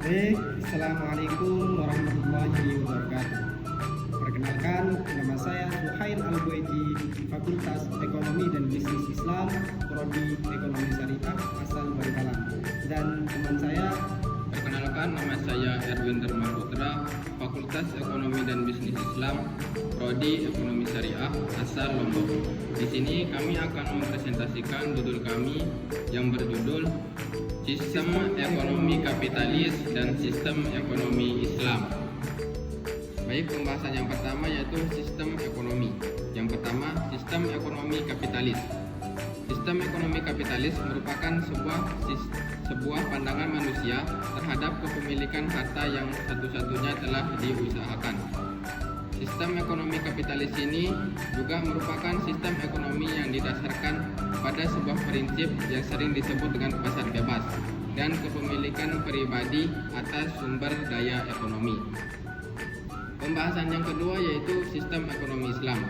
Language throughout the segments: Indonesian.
Baik, Assalamualaikum warahmatullahi wabarakatuh. Perkenalkan, nama saya Suhail Al-Buaidi, Fakultas Ekonomi dan Bisnis Islam, Prodi Ekonomi Syariah, asal Bangkalan. Dan teman saya, Perkenalkan, nama saya Erwin Dharma Putra, Fakultas Ekonomi dan Bisnis Islam, Prodi Ekonomi Syariah, asal Lombok. Di sini kami akan mempresentasikan judul kami yang berjudul Sistem Ekonomi Kapitalis dan Sistem Ekonomi Islam. Baik, pembahasan yang pertama yaitu sistem ekonomi. Yang pertama, sistem ekonomi kapitalis. Sistem ekonomi kapitalis merupakan sebuah pandangan manusia terhadap kepemilikan harta yang satu-satunya telah diusahakan. Sistem ekonomi kapitalis ini juga merupakan sistem ekonomi yang didasarkan pada sebuah prinsip yang sering disebut dengan pasar bebas dan kepemilikan pribadi atas sumber daya ekonomi. Pembahasan yang kedua yaitu sistem ekonomi Islam.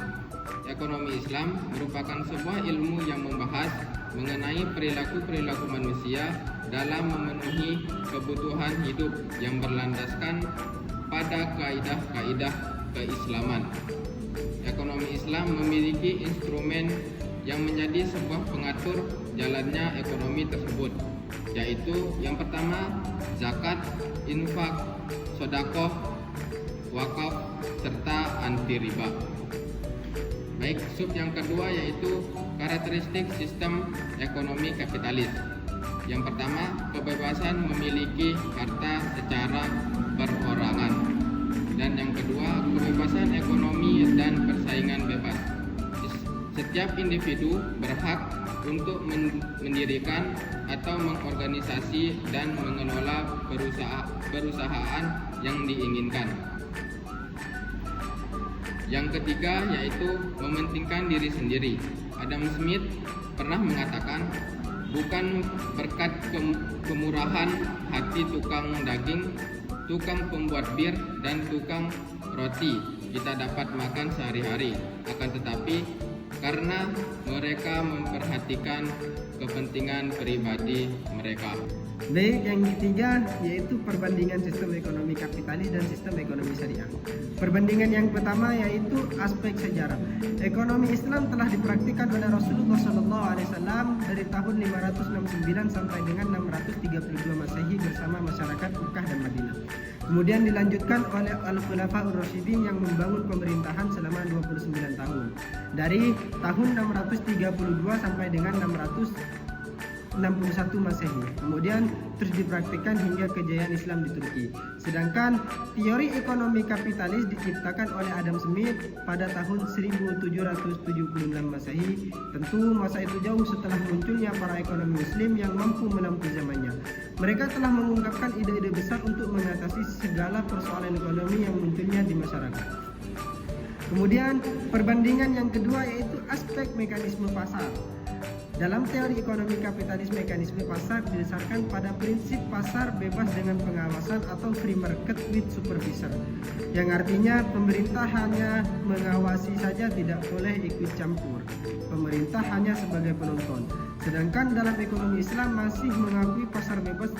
Ekonomi Islam merupakan sebuah ilmu yang membahas mengenai perilaku-perilaku manusia dalam memenuhi kebutuhan hidup yang berlandaskan pada kaidah-kaidah keislaman. Ekonomi Islam memiliki instrumen yang menjadi sebuah pengatur jalannya ekonomi tersebut, yaitu yang pertama zakat, infak, sedekah, wakaf, serta anti riba. Baik, sub yang kedua yaitu karakteristik sistem ekonomi kapitalis. Yang pertama, kebebasan memiliki harta secara perorangan. Dan yang kedua, kebebasan ekonomi dan persaingan bebas. Setiap individu berhak untuk mendirikan atau mengorganisasi dan mengelola perusahaan yang diinginkan. Yang ketiga yaitu mementingkan diri sendiri. Adam Smith pernah mengatakan, bukan berkat kemurahan hati tukang daging, tukang pembuat bir, dan tukang roti kita dapat makan sehari-hari, akan tetapi karena mereka memperhatikan kepentingan pribadi mereka. baik, yang ketiga yaitu perbandingan sistem ekonomi kapitalis dan sistem ekonomi syariah. Perbandingan yang pertama yaitu aspek sejarah. Ekonomi Islam telah dipraktikkan oleh Rasulullah SAW dari tahun 569 sampai dengan 632 Masehi bersama masyarakat Mekah dan Madinah. Kemudian dilanjutkan oleh Al-Khulafaur Rasyidin yang membangun pemerintahan selama 29 tahun. Dari tahun 632 sampai dengan 661 Masehi. Kemudian terus dipraktikkan hingga kejayaan Islam di Turki. Sedangkan teori ekonomi kapitalis diciptakan oleh Adam Smith pada tahun 1776 Masehi. Tentu masa itu jauh setelah munculnya para ekonomi muslim yang mampu menempuh zamannya. Mereka telah mengungkapkan ide-ide besar untuk mengatasi segala persoalan ekonomi yang munculnya di masyarakat. Kemudian perbandingan yang kedua yaitu aspek mekanisme pasar. Dalam teori ekonomi kapitalis, mekanisme pasar didasarkan pada prinsip pasar bebas dengan pengawasan atau free market with supervisor, yang artinya pemerintah hanya mengawasi saja, tidak boleh ikut campur. Pemerintah hanya sebagai penonton. Sedangkan dalam ekonomi Islam masih mengakui pasar bebas,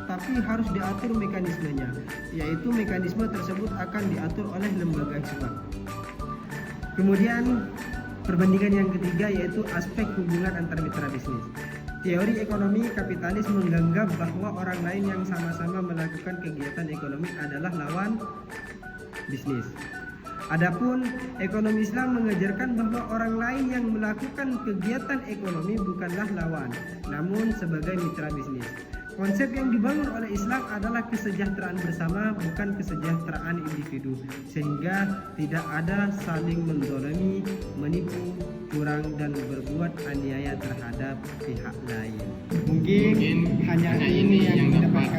tapi harus diatur mekanismenya, yaitu mekanisme tersebut akan diatur oleh lembaga Islam. Kemudian perbandingan yang ketiga yaitu aspek hubungan antar mitra bisnis. Teori ekonomi kapitalis menganggap bahwa orang lain yang sama-sama melakukan kegiatan ekonomi adalah lawan bisnis. Adapun ekonomi Islam mengajarkan bahwa orang lain yang melakukan kegiatan ekonomi bukanlah lawan, namun sebagai mitra bisnis. Konsep yang dibangun oleh Islam adalah kesejahteraan bersama, bukan kesejahteraan individu, sehingga tidak ada saling menzalimi, menipu, curang, dan berbuat aniaya terhadap pihak lain. Mungkin hanya ini yang dapat